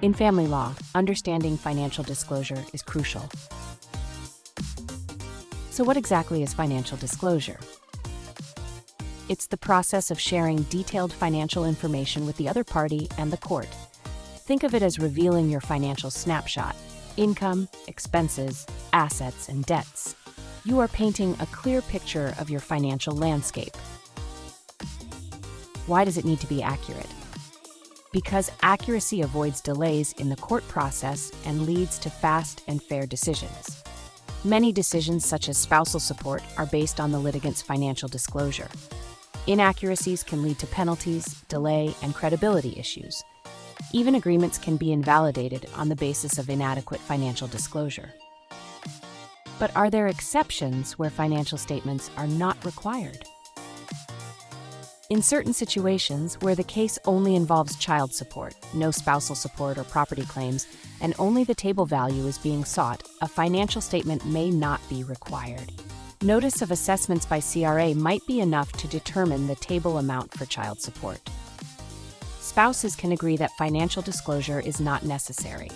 In family law, understanding financial disclosure is crucial. So what exactly is financial disclosure? It's the process of sharing detailed financial information with the other party and the court. Think of it as revealing your financial snapshot: income, expenses, assets, and debts. You are painting a clear picture of your financial landscape. Why does it need to be accurate? Because accuracy avoids delays in the court process and leads to fast and fair decisions. Many decisions, such as spousal support, are based on the litigant's financial disclosure. Inaccuracies can lead to penalties, delay, and credibility issues. Even agreements can be invalidated on the basis of inadequate financial disclosure. But are there exceptions where financial statements are not required? In certain situations where the case only involves child support, no spousal support or property claims, and only the table value is being sought, a financial statement may not be required. Notice of assessments by CRA might be enough to determine the table amount for child support. Spouses can agree that financial disclosure is not necessary.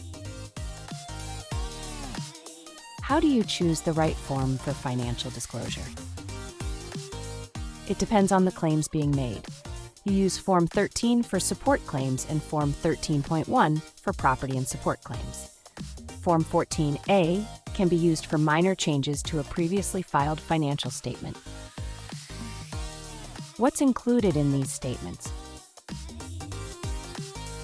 How do you choose the right form for financial disclosure? It depends on the claims being made. You use Form 13 for support claims and Form 13.1 for property and support claims. Form 14A can be used for minor changes to a previously filed financial statement. What's included in these statements?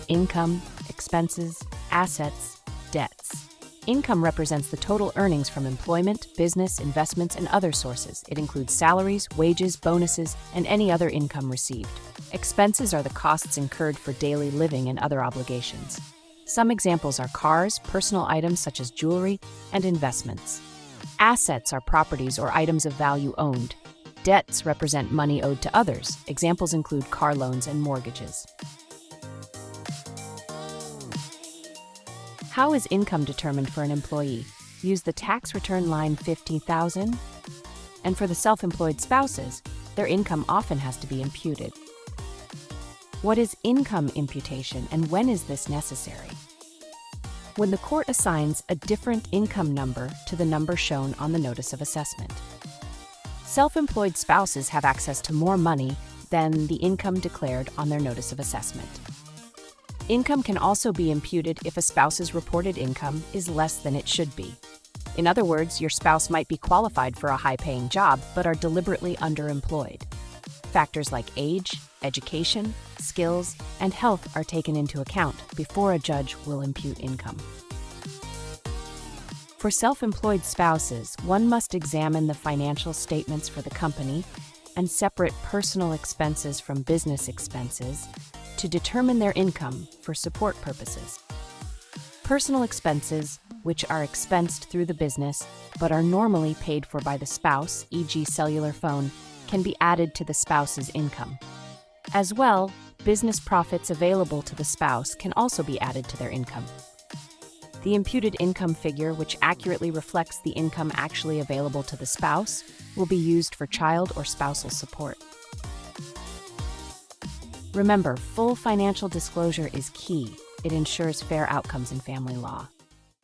Income, expenses, assets, debts. Income represents the total earnings from employment, business, investments, and other sources. It includes salaries, wages, bonuses, and any other income received. Expenses are the costs incurred for daily living and other obligations. Some examples are cars, personal items such as jewelry, and investments. Assets are properties or items of value owned. Debts represent money owed to others. Examples include car loans and mortgages. How is income determined for an employee? Use the tax return line 50,000. And for the self-employed spouses, their income often has to be imputed. What is income imputation and when is this necessary? When the court assigns a different income number to the number shown on the notice of assessment. Self-employed spouses have access to more money than the income declared on their notice of assessment. Income can also be imputed if a spouse's reported income is less than it should be. In other words, your spouse might be qualified for a high-paying job but are deliberately underemployed. Factors like age, education, skills, and health are taken into account before a judge will impute income. For self-employed spouses, one must examine the financial statements for the company and separate personal expenses from business expenses to determine their income for support purposes. Personal expenses, which are expensed through the business but are normally paid for by the spouse, e.g. cellular phone, can be added to the spouse's income. As well, business profits available to the spouse can also be added to their income. The imputed income figure, which accurately reflects the income actually available to the spouse, will be used for child or spousal support. Remember, full financial disclosure is key. It ensures fair outcomes in family law.